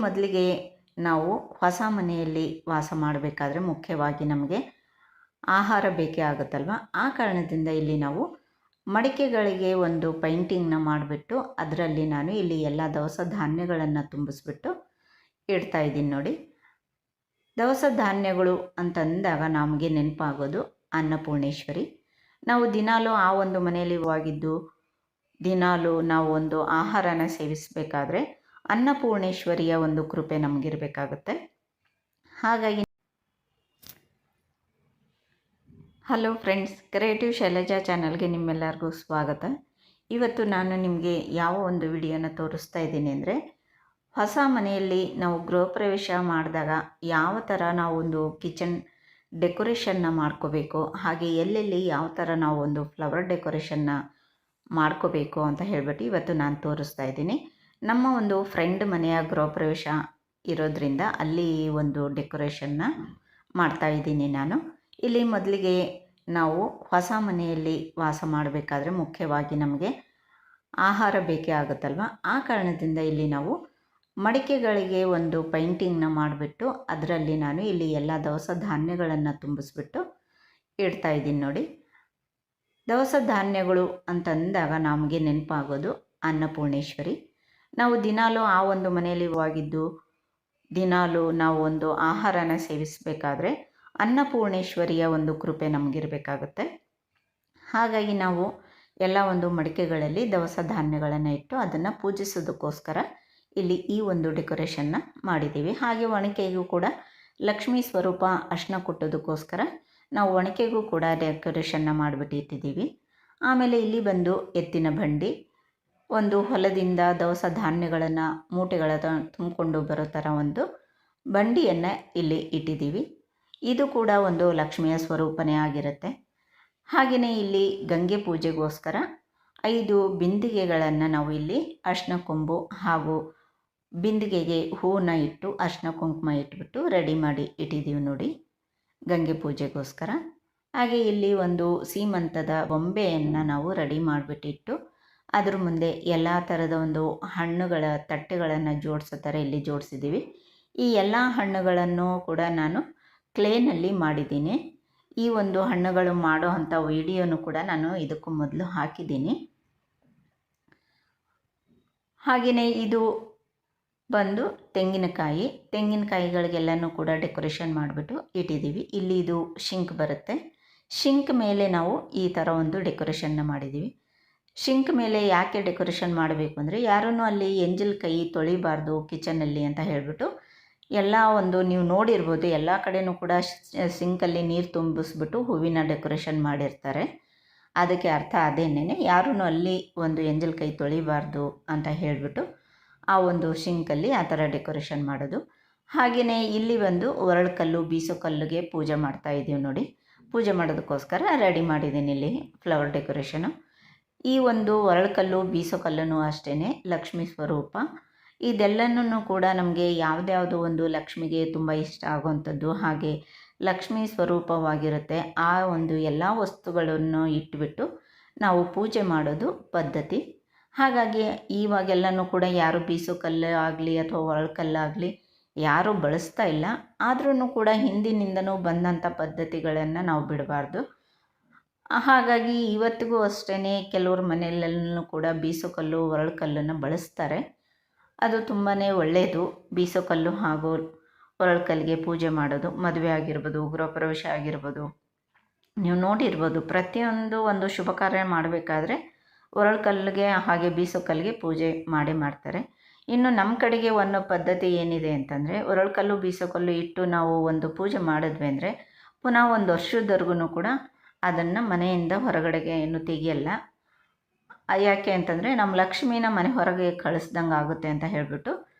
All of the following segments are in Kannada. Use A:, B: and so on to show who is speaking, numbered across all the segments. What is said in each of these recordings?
A: ಮೊದಲಿಗೆ ನಾವು ಹೊಸ ಮನೆಯಲ್ಲಿ ವಾಸ ಮಾಡಬೇಕಾದ್ರೆ ಮುಖ್ಯವಾಗಿ ನಮಗೆ ಆಹಾರ ಬೇಕೇ ಆಗುತ್ತಲ್ವ. ಆ ಕಾರಣದಿಂದ ಇಲ್ಲಿ ನಾವು ಮಡಿಕೆಗಳಿಗೆ ಒಂದು ಪೈಂಟಿಂಗ್ನ ಮಾಡಿಬಿಟ್ಟು ಅದರಲ್ಲಿ ನಾನು ಇಲ್ಲಿ ಎಲ್ಲ ದವಸ ಧಾನ್ಯಗಳನ್ನು ತುಂಬಿಸ್ಬಿಟ್ಟು ಇಡ್ತಾ ಇದ್ದೀನಿ ನೋಡಿ. ದವಸ ಧಾನ್ಯಗಳು ಅಂತಂದಾಗ ನಮಗೆ ನೆನಪಾಗೋದು ಅನ್ನಪೂರ್ಣೇಶ್ವರಿ. ನಾವು ದಿನಾಲೂ ಆ ಒಂದು ಮನೆಯಲ್ಲಿ ಹೋಗಿದ್ದು ದಿನಾಲೂ ನಾವು ಒಂದು ಆಹಾರನ ಸೇವಿಸಬೇಕಾದ್ರೆ ಅನ್ನಪೂರ್ಣೇಶ್ವರಿಯ ಒಂದು ಕೃಪೆ ನಮಗಿರಬೇಕಾಗುತ್ತೆ. ಹಾಗಾಗಿ ಹಲೋ ಫ್ರೆಂಡ್ಸ್, ಕ್ರಿಯೇಟಿವ್ ಶೈಲಜಾ ಚಾನಲ್ಗೆ ನಿಮ್ಮೆಲ್ಲರಿಗೂ ಸ್ವಾಗತ. ಇವತ್ತು ನಾನು ನಿಮಗೆ ಯಾವ ಒಂದು ವಿಡಿಯೋನ ತೋರಿಸ್ತಾ ಇದ್ದೀನಿ ಅಂದರೆ, ಹೊಸ ಮನೆಯಲ್ಲಿ ನಾವು ಗೃಹ ಪ್ರವೇಶ ಮಾಡಿದಾಗ ಯಾವ ಥರ ನಾವು ಒಂದು ಕಿಚನ್ ಡೆಕೋರೇಷನ್ನ ಮಾಡ್ಕೋಬೇಕು, ಹಾಗೆ ಎಲ್ಲೆಲ್ಲಿ ಯಾವ ಥರ ನಾವು ಒಂದು ಫ್ಲವರ್ ಡೆಕೋರೇಷನ್ನ ಮಾಡ್ಕೋಬೇಕು ಅಂತ ಹೇಳ್ಬಿಟ್ಟು ಇವತ್ತು ನಾನು ತೋರಿಸ್ತಾ ಇದ್ದೀನಿ. ನಮ್ಮ ಒಂದು ಫ್ರೆಂಡ್ ಮನೆಯ ಗೃಹ ಪ್ರವೇಶ ಇರೋದ್ರಿಂದ ಅಲ್ಲಿ ಒಂದು ಡೆಕೋರೇಷನ್ನ ಮಾಡ್ತಾ ಇದ್ದೀನಿ ನಾನು. ಇಲ್ಲಿ ಮೊದಲಿಗೆ ನಾವು ಹೊಸ ಮನೆಯಲ್ಲಿ ವಾಸ ಮಾಡಬೇಕಾದ್ರೆ ಮುಖ್ಯವಾಗಿ ನಮಗೆ ಆಹಾರ ಬೇಕೇ ಆಗುತ್ತಲ್ವ. ಆ ಕಾರಣದಿಂದ ಇಲ್ಲಿ ನಾವು ಮಡಿಕೆಗಳಿಗೆ ಒಂದು ಪೈಂಟಿಂಗ್ನ ಮಾಡಿಬಿಟ್ಟು ಅದರಲ್ಲಿ ನಾನು ಇಲ್ಲಿ ಎಲ್ಲ ದವಸ ಧಾನ್ಯಗಳನ್ನು ತುಂಬಿಸ್ಬಿಟ್ಟು ಇಡ್ತಾ ಇದ್ದೀನಿ ನೋಡಿ. ದವಸ ಧಾನ್ಯಗಳು ಅಂತಂದಾಗ ನಮಗೆ ನೆನಪಾಗೋದು ಅನ್ನಪೂರ್ಣೇಶ್ವರಿ. ನಾವು ದಿನಾಲೂ ಆ ಒಂದು ಮನೆಯಲ್ಲಿ ಹೋಗಿದ್ದು ದಿನಾಲೂ ನಾವು ಒಂದು ಆಹಾರನ ಸೇವಿಸಬೇಕಾದ್ರೆ ಅನ್ನಪೂರ್ಣೇಶ್ವರಿಯ ಒಂದು ಕೃಪೆ ನಮಗಿರಬೇಕಾಗುತ್ತೆ. ಹಾಗಾಗಿ ನಾವು ಎಲ್ಲ ಒಂದು ಮಡಿಕೆಗಳಲ್ಲಿ ದವಸ ಧಾನ್ಯಗಳನ್ನು ಇಟ್ಟು ಅದನ್ನು ಪೂಜಿಸೋದಕ್ಕೋಸ್ಕರ ಇಲ್ಲಿ ಈ ಒಂದು ಡೆಕೋರೇಷನ್ನ ಮಾಡಿದ್ದೀವಿ. ಹಾಗೆ ಒಣಕೆಗೂ ಕೂಡ ಲಕ್ಷ್ಮೀ ಸ್ವರೂಪ ಅರ್ಶಿನ ಕೊಟ್ಟೋದಕ್ಕೋಸ್ಕರ ನಾವು ಒಣಕೆಗೂ ಕೂಡ ಡೆಕೋರೇಷನ್ನ ಮಾಡಿಬಿಟ್ಟು ಇಟ್ಟಿದ್ದೀವಿ. ಆಮೇಲೆ ಇಲ್ಲಿ ಬಂದು ಎತ್ತಿನ ಬಂಡಿ, ಒಂದು ಹೊಲದಿಂದ ದವಸ ಧಾನ್ಯಗಳನ್ನು ಮೂಟೆಗಳನ್ನು ತುಂಬಿಕೊಂಡು ಬರೋ ಥರ ಒಂದು ಬಂಡಿಯನ್ನು ಇಲ್ಲಿ ಇಟ್ಟಿದ್ದೀವಿ. ಇದು ಕೂಡ ಒಂದು ಲಕ್ಷ್ಮಿಯ ಸ್ವರೂಪನೇ ಆಗಿರುತ್ತೆ. ಹಾಗೆಯೇ ಇಲ್ಲಿ ಗಂಗೆ ಪೂಜೆಗೋಸ್ಕರ 5 ಬಿಂದಿಗೆಗಳನ್ನು ನಾವು ಇಲ್ಲಿ ಅರ್ಶಿನ ಕೊಂಬು ಹಾಗೂ ಬಿಂದಿಗೆಗೆ ಹೂವನ್ನ ಇಟ್ಟು ಅರ್ಶಿನ ಕುಂಕುಮ ಇಟ್ಬಿಟ್ಟು ರೆಡಿ ಮಾಡಿ ಇಟ್ಟಿದ್ದೀವಿ ನೋಡಿ ಗಂಗೆ ಪೂಜೆಗೋಸ್ಕರ. ಹಾಗೆ ಇಲ್ಲಿ ಒಂದು ಸೀಮಂತದ ಬೊಂಬೆಯನ್ನು ನಾವು ರೆಡಿ ಮಾಡಿಬಿಟ್ಟಿಟ್ಟು ಅದ್ರ ಮುಂದೆ ಎಲ್ಲ ಥರದ ಒಂದು ಹಣ್ಣುಗಳ ತಟ್ಟೆಗಳನ್ನು ಜೋಡಿಸೋ ಥರ ಇಲ್ಲಿ ಜೋಡಿಸಿದ್ದೀವಿ. ಈ ಎಲ್ಲ ಹಣ್ಣುಗಳನ್ನು ಕೂಡ ನಾನು ಕ್ಲೇನಲ್ಲಿ ಮಾಡಿದ್ದೀನಿ. ಈ ಒಂದು ಹಣ್ಣುಗಳು ಮಾಡೋ ಅಂಥ ವಿಡಿಯೋನು ಕೂಡ ನಾನು ಇದಕ್ಕೂ ಮೊದಲು ಹಾಕಿದ್ದೀನಿ. ಹಾಗೆಯೇ ಇದು ಬಂದು ತೆಂಗಿನಕಾಯಿಗಳಿಗೆಲ್ಲನೂ ಕೂಡ ಡೆಕೋರೇಷನ್ ಮಾಡಿಬಿಟ್ಟು ಇಟ್ಟಿದ್ದೀವಿ. ಇಲ್ಲಿ ಇದು ಶಿಂಕ್ ಬರುತ್ತೆ. ಶಿಂಕ್ ಮೇಲೆ ನಾವು ಈ ಥರ ಒಂದು ಡೆಕೋರೇಷನ್ನ ಮಾಡಿದ್ದೀವಿ. ಶಿಂಕ್ ಮೇಲೆ ಯಾಕೆ ಡೆಕೋರೇಷನ್ ಮಾಡಬೇಕು ಅಂದರೆ, ಯಾರೂ ಅಲ್ಲಿ ಎಂಜಲ್ ಕೈ ತೊಳಿಬಾರ್ದು ಕಿಚನಲ್ಲಿ ಅಂತ ಹೇಳಿಬಿಟ್ಟು ಎಲ್ಲ ಒಂದು ನೀವು ನೋಡಿರ್ಬೋದು ಎಲ್ಲ ಕಡೆಯೂ ಕೂಡ ಸಿಂಕಲ್ಲಿ ನೀರು ತುಂಬಿಸ್ಬಿಟ್ಟು ಹೂವಿನ ಡೆಕೋರೇಷನ್ ಮಾಡಿರ್ತಾರೆ. ಅದಕ್ಕೆ ಅರ್ಥ ಅದೇನೇ, ಯಾರೂ ಅಲ್ಲಿ ಒಂದು ಎಂಜಲ್ ಕೈ ತೊಳಿಬಾರ್ದು ಅಂತ ಹೇಳಿಬಿಟ್ಟು ಆ ಒಂದು ಶಿಂಕಲ್ಲಿ ಆ ಥರ ಡೆಕೋರೇಷನ್ ಮಾಡೋದು. ಹಾಗೆಯೇ ಇಲ್ಲಿ ಬಂದು ಒರಳು ಕಲ್ಲು ಬೀಸೋ ಕಲ್ಲಿಗೆ ಪೂಜೆ ಮಾಡ್ತಾ ಇದ್ದೀವಿ ನೋಡಿ. ಪೂಜೆ ಮಾಡೋದಕ್ಕೋಸ್ಕರ ರೆಡಿ ಮಾಡಿದ್ದೀನಿ ಇಲ್ಲಿ ಫ್ಲವರ್ ಡೆಕೋರೇಷನು. ಈ ಒಂದು ಒರಳು ಕಲ್ಲು ಬೀಸೋ ಕಲ್ಲೂ ಅಷ್ಟೇ ಲಕ್ಷ್ಮೀ ಸ್ವರೂಪ. ಇದೆಲ್ಲನೂ ಕೂಡ ನಮಗೆ ಯಾವುದ್ಯಾವುದು ಒಂದು ಲಕ್ಷ್ಮಿಗೆ ತುಂಬ ಇಷ್ಟ ಆಗುವಂಥದ್ದು, ಹಾಗೆ ಲಕ್ಷ್ಮೀ ಸ್ವರೂಪವಾಗಿರುತ್ತೆ. ಆ ಒಂದು ಎಲ್ಲ ವಸ್ತುಗಳನ್ನು ಇಟ್ಬಿಟ್ಟು ನಾವು ಪೂಜೆ ಮಾಡೋದು ಪದ್ಧತಿ. ಹಾಗಾಗಿ ಇವಾಗೆಲ್ಲನೂ ಕೂಡ ಯಾರು ಬೀಸೋ ಕಲ್ಲು ಆಗಲಿ ಅಥವಾ ಒರಳು ಕಲ್ಲಾಗಲಿ ಯಾರೂ ಬಳಸ್ತಾ ಇಲ್ಲ. ಆದ್ರೂ ಕೂಡ ಹಿಂದಿನಿಂದನೂ ಬಂದಂಥ ಪದ್ಧತಿಗಳನ್ನು ನಾವು ಬಿಡಬಾರ್ದು. ಹಾಗಾಗಿ ಇವತ್ತಿಗೂ ಅಷ್ಟೇ ಕೆಲವ್ರ ಮನೆಯಲ್ಲೂ ಕೂಡ ಬೀಸೋ ಕಲ್ಲು ಒರಳು ಕಲ್ಲನ್ನು ಬಳಸ್ತಾರೆ. ಅದು ತುಂಬಾ ಒಳ್ಳೆಯದು. ಬೀಸೋ ಕಲ್ಲು ಹಾಗೂ ಒರಳು ಕಲ್ಲಿಗೆ ಪೂಜೆ ಮಾಡೋದು, ಮದುವೆ ಆಗಿರ್ಬೋದು, ಗೃಹ ಪ್ರವೇಶ ಆಗಿರ್ಬೋದು, ನೀವು ನೋಡಿರ್ಬೋದು ಪ್ರತಿಯೊಂದು ಒಂದು ಶುಭ ಕಾರ್ಯ ಮಾಡಬೇಕಾದ್ರೆ ಒರಳು ಕಲ್ಲಿಗೆ ಹಾಗೆ ಬೀಸೋ ಕಲ್ಲಿಗೆ ಪೂಜೆ ಮಾಡೇ ಮಾಡ್ತಾರೆ. ಇನ್ನು ನಮ್ಮ ಕಡೆಗೆ ಒಂದು ಪದ್ಧತಿ ಏನಿದೆ ಅಂತಂದರೆ, ಒರಳು ಕಲ್ಲು ಬೀಸೋ ಕಲ್ಲು ಇಟ್ಟು ನಾವು ಒಂದು ಪೂಜೆ ಮಾಡಿದ್ವಿ ಅಂದರೆ ಪುನಃ ಒಂದು ವರ್ಷದವರೆಗೂ ಕೂಡ ಅದನ್ನು ಮನೆಯಿಂದ ಹೊರಗಡೆಗೆ ಏನು ತೆಗಿಯಲ್ಲ. ಯಾಕೆ ಅಂತಂದರೆ ನಮ್ಮ ಲಕ್ಷ್ಮೀನ ಮನೆ ಹೊರಗೆ ಕಳಿಸ್ದಂಗೆ ಆಗುತ್ತೆ ಅಂತ ಹೇಳಿಬಿಟ್ಟು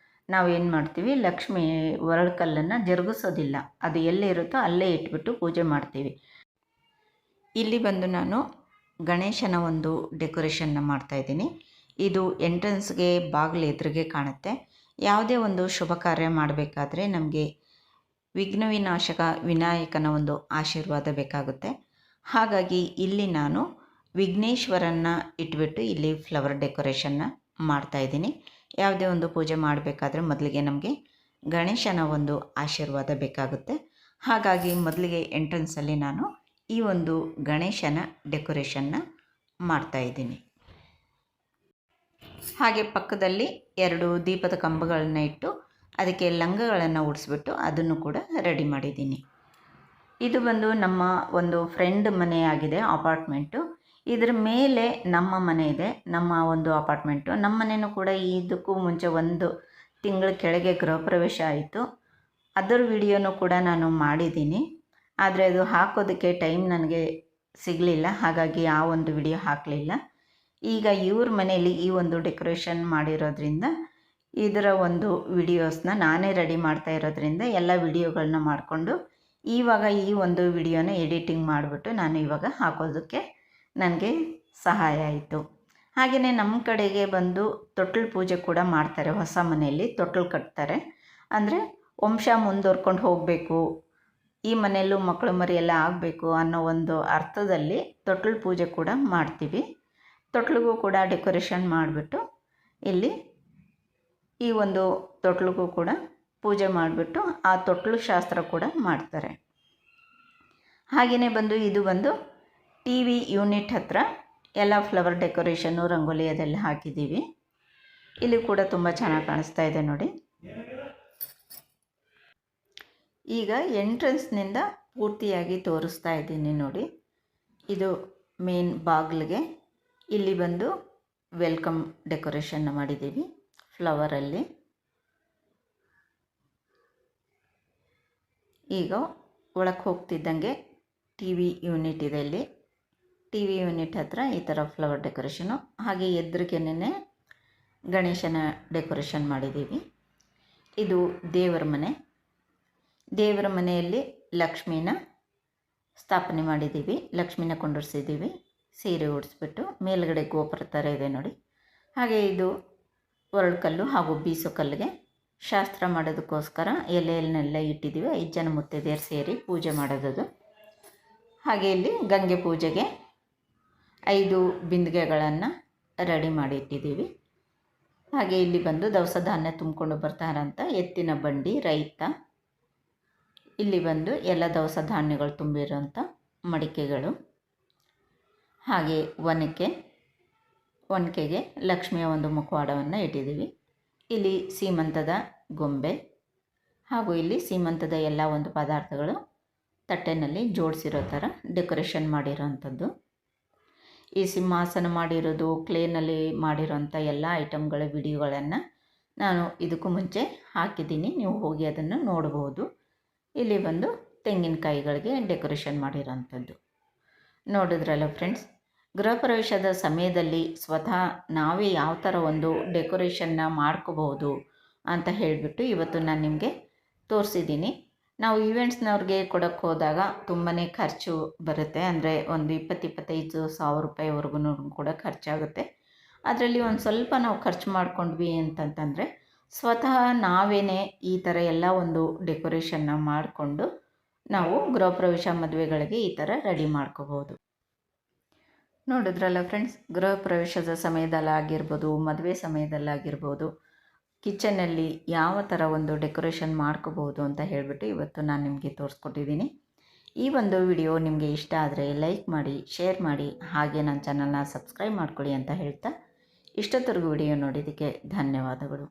A: ನಾವು ಏನು ಮಾಡ್ತೀವಿ, ಲಕ್ಷ್ಮಿ ಒರಳು ಕಲ್ಲನ್ನು ಜರುಗಿಸೋದಿಲ್ಲ, ಅದು ಎಲ್ಲಿರುತ್ತೋ ಅಲ್ಲೇ ಇಟ್ಬಿಟ್ಟು ಪೂಜೆ ಮಾಡ್ತೀವಿ. ಇಲ್ಲಿ ಬಂದು ನಾನು ಗಣೇಶನ ಒಂದು ಡೆಕೋರೇಷನ್ನ ಮಾಡ್ತಾಯಿದ್ದೀನಿ. ಇದು ಎಂಟ್ರೆನ್ಸ್ಗೆ ಬಾಗಿಲು ಎದುರಿಗೆ ಕಾಣುತ್ತೆ. ಯಾವುದೇ ಒಂದು ಶುಭ ಕಾರ್ಯ ಮಾಡಬೇಕಾದ್ರೆ ನಮಗೆ ವಿಘ್ನ ವಿನಾಶಕ ವಿನಾಯಕನ ಒಂದು ಆಶೀರ್ವಾದ ಬೇಕಾಗುತ್ತೆ. ಹಾಗಾಗಿ ಇಲ್ಲಿ ನಾನು ವಿಘ್ನೇಶ್ವರನ್ನ ಇಟ್ಬಿಟ್ಟು ಇಲ್ಲಿ ಫ್ಲವರ್ ಡೆಕೋರೇಷನ್ನ ಮಾಡ್ತಾಯಿದ್ದೀನಿ. ಯಾವುದೇ ಒಂದು ಪೂಜೆ ಮಾಡಬೇಕಾದ್ರೆ ಮೊದಲಿಗೆ ನಮಗೆ ಗಣೇಶನ ಒಂದು ಆಶೀರ್ವಾದ ಬೇಕಾಗುತ್ತೆ. ಹಾಗಾಗಿ ಮೊದಲಿಗೆ ಎಂಟ್ರೆನ್ಸಲ್ಲಿ ನಾನು ಈ ಒಂದು ಗಣೇಶನ ಡೆಕೋರೇಷನ್ನ ಮಾಡ್ತಾಯಿದ್ದೀನಿ. ಹಾಗೆ ಪಕ್ಕದಲ್ಲಿ 2 ದೀಪದ ಕಂಬಗಳನ್ನ ಇಟ್ಟು ಅದಕ್ಕೆ ಲಂಗಗಳನ್ನು ಉಡಿಸ್ಬಿಟ್ಟು ಅದನ್ನು ಕೂಡ ರೆಡಿ ಮಾಡಿದ್ದೀನಿ. ಇದು ಬಂದು ನಮ್ಮ ಒಂದು ಫ್ರೆಂಡ್ ಮನೆಯಾಗಿದೆ, ಅಪಾರ್ಟ್ಮೆಂಟು. ಇದ್ರ ಮೇಲೆ ನಮ್ಮ ಮನೆ ಇದೆ, ನಮ್ಮ ಒಂದು ಅಪಾರ್ಟ್ಮೆಂಟು. ನಮ್ಮ ಮನೆಯೂ ಕೂಡ ಇದಕ್ಕೂ ಮುಂಚೆ 1 ತಿಂಗಳ ಕೆಳಗೆ ಗೃಹ ಪ್ರವೇಶ ಆಯಿತು. ಅದರ ವಿಡಿಯೋನೂ ಕೂಡ ನಾನು ಮಾಡಿದ್ದೀನಿ. ಆದರೆ ಅದು ಹಾಕೋದಕ್ಕೆ ಟೈಮ್ ನನಗೆ ಸಿಗಲಿಲ್ಲ, ಹಾಗಾಗಿ ಆ ಒಂದು ವಿಡಿಯೋ ಹಾಕಲಿಲ್ಲ. ಈಗ ಇವ್ರ ಮನೆಯಲ್ಲಿ ಈ ಒಂದು ಡೆಕೋರೇಷನ್ ಮಾಡಿರೋದ್ರಿಂದ ಇದರ ಒಂದು ವಿಡಿಯೋಸ್ನ ನಾನೇ ರೆಡಿ ಮಾಡ್ತಾ ಇರೋದ್ರಿಂದ ಎಲ್ಲ ವಿಡಿಯೋಗಳನ್ನ ಮಾಡಿಕೊಂಡು ಇವಾಗ ಈ ಒಂದು ವಿಡಿಯೋನ ಎಡಿಟಿಂಗ್ ಮಾಡಿಬಿಟ್ಟು ನಾನು ಇವಾಗ ಹಾಕೋದಕ್ಕೆ ನನಗೆ ಸಹಾಯ ಆಯಿತು. ಹಾಗೆಯೇ ನಮ್ಮ ಕಡೆಗೆ ಬಂದು ತೊಟ್ಲು ಪೂಜೆ ಕೂಡ ಮಾಡ್ತಾರೆ. ಹೊಸ ಮನೆಯಲ್ಲಿ ತೊಟ್ಲು ಕಟ್ತಾರೆ. ಅಂದರೆ ವಂಶ ಮುಂದುವರ್ಕೊಂಡು ಹೋಗಬೇಕು, ಈ ಮನೆಯಲ್ಲೂ ಮಕ್ಕಳು ಮರಿ ಎಲ್ಲ ಆಗಬೇಕು ಅನ್ನೋ ಒಂದು ಅರ್ಥದಲ್ಲಿ ತೊಟ್ಲು ಪೂಜೆ ಕೂಡ ಮಾಡ್ತೀವಿ. ತೊಟ್ಲಿಗೂ ಕೂಡ ಡೆಕೋರೇಷನ್ ಮಾಡಿಬಿಟ್ಟು ಇಲ್ಲಿ ಈ ಒಂದು ತೊಟ್ಲಿಗೂ ಕೂಡ ಪೂಜೆ ಮಾಡಿಬಿಟ್ಟು ಆ ತೊಟ್ಲು ಶಾಸ್ತ್ರ ಕೂಡ ಮಾಡ್ತಾರೆ. ಹಾಗೆಯೇ ಬಂದು ಇದು ಬಂದು ಟಿ ವಿ ಯೂನಿಟ್ ಹತ್ರ ಎಲ್ಲ ಫ್ಲವರ್ ಡೆಕೋರೇಷನ್ನು, ರಂಗೋಲಿ ಅದೆಲ್ಲ ಹಾಕಿದ್ದೀವಿ. ಇಲ್ಲಿ ಕೂಡ ತುಂಬ ಚೆನ್ನಾಗಿ ಕಾಣಿಸ್ತಾ ಇದೆ ನೋಡಿ. ಈಗ ಎಂಟ್ರೆನ್ಸ್ನಿಂದ ಪೂರ್ತಿಯಾಗಿ ತೋರಿಸ್ತಾ ಇದ್ದೀನಿ ನೋಡಿ. ಇದು ಮೇನ್ ಬಾಗಿಲಿಗೆ ಇಲ್ಲಿ ಬಂದು ವೆಲ್ಕಮ್ ಡೆಕೋರೇಷನ್ನ ಮಾಡಿದ್ದೀವಿ ಫ್ಲವರಲ್ಲಿ. ಈಗ ಒಳಕ್ಕೆ ಹೋಗ್ತಿದ್ದಂಗೆ ಟಿ ವಿ ಯೂನಿಟ್ ಇದೆ. ಇಲ್ಲಿ ಟಿ ವಿ ಯೂನಿಟ್ ಹತ್ರ ಈ ಥರ ಫ್ಲವರ್ ಡೆಕೋರೇಷನು, ಹಾಗೆ ಎದುರಿಗೇನೆ ಗಣೇಶನ ಡೆಕೋರೇಷನ್ ಮಾಡಿದ್ದೀವಿ. ಇದು ದೇವರ ಮನೆ. ದೇವರ ಮನೆಯಲ್ಲಿ ಲಕ್ಷ್ಮೀನ ಸ್ಥಾಪನೆ ಮಾಡಿದ್ದೀವಿ, ಲಕ್ಷ್ಮೀನ ಕೊಂಡರಿಸಿದ್ದೀವಿ ಸೀರೆ ಉಡಿಸ್ಬಿಟ್ಟು. ಮೇಲ್ಗಡೆ ಗೋಪುರ ಥರ ಇದೆ ನೋಡಿ. ಹಾಗೆ ಇದು ಒರಳುಕಲ್ಲು ಹಾಗೂ ಬೀಸೋ ಕಲ್ಲಿಗೆ ಶಾಸ್ತ್ರ ಮಾಡೋದಕ್ಕೋಸ್ಕರ ಎಲೆಯನ್ನೆಲ್ಲ ಇಟ್ಟಿದ್ದೀವಿ. 5 ಜನ ಮುತ್ತೈದೆಯರು ಸೇರಿ ಪೂಜೆ ಮಾಡೋದದು. ಹಾಗೆ ಇಲ್ಲಿ ಗಂಗೆ ಪೂಜೆಗೆ 5 ಬಿಂದಿಗೆಗಳನ್ನು ರೆಡಿ ಮಾಡಿ ಇಟ್ಟಿದ್ದೀವಿ. ಹಾಗೆ ಇಲ್ಲಿ ಬಂದು ದವಸ ಧಾನ್ಯ ತುಂಬಿಕೊಂಡು ಬರ್ತಾರಂತ ಎತ್ತಿನ ಬಂಡಿ, ರೈತ. ಇಲ್ಲಿ ಬಂದು ಎಲ್ಲ ದವಸ ಧಾನ್ಯಗಳು ತುಂಬಿರೋಂಥ ಮಡಿಕೆಗಳು. ಹಾಗೆ ಒನಕೆಗೆ ಲಕ್ಷ್ಮಿಯ ಒಂದು ಮುಖವಾಡವನ್ನು ಇಟ್ಟಿದ್ದೀವಿ. ಇಲ್ಲಿ ಸೀಮಂತದ ಗೊಂಬೆ ಹಾಗೂ ಇಲ್ಲಿ ಸೀಮಂತದ ಎಲ್ಲ ಒಂದು ಪದಾರ್ಥಗಳು ತಟ್ಟೆನಲ್ಲಿ ಜೋಡಿಸಿರೋ ಥರ ಡೆಕೋರೇಷನ್ ಮಾಡಿರೋವಂಥದ್ದು. ಈ ಸಿಂಹಾಸನ ಮಾಡಿರೋದು, ಕ್ಲೇನಲ್ಲಿ ಮಾಡಿರೋಂಥ ಎಲ್ಲ ಐಟಮ್ಗಳ ವಿಡಿಯೋಗಳನ್ನು ನಾನು ಇದಕ್ಕೂ ಮುಂಚೆ ಹಾಕಿದ್ದೀನಿ, ನೀವು ಹೋಗಿ ಅದನ್ನು ನೋಡ್ಬೋದು. ಇಲ್ಲಿ ಬಂದು ತೆಂಗಿನಕಾಯಿಗಳಿಗೆ ಡೆಕೋರೇಷನ್ ಮಾಡಿರೋಂಥದ್ದು ನೋಡಿದ್ರಲ್ಲ ಫ್ರೆಂಡ್ಸ್. ಗೃಹ ಪ್ರವೇಶದ ಸಮಯದಲ್ಲಿ ಸ್ವತಃ ನಾವೇ ಯಾವ ಥರ ಒಂದು ಡೆಕೋರೇಷನ್ನ ಮಾಡ್ಕೋಬಹುದು ಅಂತ ಹೇಳಿಬಿಟ್ಟು ಇವತ್ತು ನಾನು ನಿಮಗೆ ತೋರಿಸಿದ್ದೀನಿ. ನಾವು ಈವೆಂಟ್ಸ್ನವ್ರಿಗೆ ಕೊಡೋಕ್ಕೆ ಹೋದಾಗ ತುಂಬಾ ಖರ್ಚು ಬರುತ್ತೆ. ಅಂದರೆ ಒಂದು 20-25 ಸಾವಿರ ರೂಪಾಯಿವರೆಗೂ ಕೂಡ ಖರ್ಚಾಗುತ್ತೆ. ಅದರಲ್ಲಿ ಒಂದು ಸ್ವಲ್ಪ ನಾವು ಖರ್ಚು ಮಾಡ್ಕೊಂಡ್ವಿ ಅಂತಂತಂದರೆ ಸ್ವತಃ ನಾವೇ ಈ ಥರ ಎಲ್ಲ ಒಂದು ಡೆಕೋರೇಷನ್ನ ಮಾಡಿಕೊಂಡು ನಾವು ಗೃಹ ಪ್ರವೇಶ ಮದುವೆಗಳಿಗೆ ಈ ಥರ ರೆಡಿ ಮಾಡ್ಕೋಬೋದು. ನೋಡಿದ್ರಲ್ಲ ಫ್ರೆಂಡ್ಸ್, ಗೃಹ ಪ್ರವೇಶದ ಸಮಯದಲ್ಲಾಗಿರ್ಬೋದು, ಮದುವೆ ಸಮಯದಲ್ಲಾಗಿರ್ಬೋದು, ಕಿಚನಲ್ಲಿ ಯಾವ ಥರ ಒಂದು ಡೆಕೋರೇಷನ್ ಮಾಡ್ಕೋಬೋದು ಅಂತ ಹೇಳಿಬಿಟ್ಟು ಇವತ್ತು ನಾನು ನಿಮಗೆ ತೋರಿಸ್ಕೊಟ್ಟಿದ್ದೀನಿ. ಈ ಒಂದು ವಿಡಿಯೋ ನಿಮಗೆ ಇಷ್ಟ ಆದರೆ ಲೈಕ್ ಮಾಡಿ, ಶೇರ್ ಮಾಡಿ, ಹಾಗೆ ನನ್ನ ಚಾನಲ್ನ ಸಬ್ಸ್ಕ್ರೈಬ್ ಮಾಡ್ಕೊಳ್ಳಿ ಅಂತ ಹೇಳ್ತಾ ಇಷ್ಟೊತ್ತರೆಗೂ ವಿಡಿಯೋ ನೋಡಿದ್ದಕ್ಕೆ ಧನ್ಯವಾದಗಳು.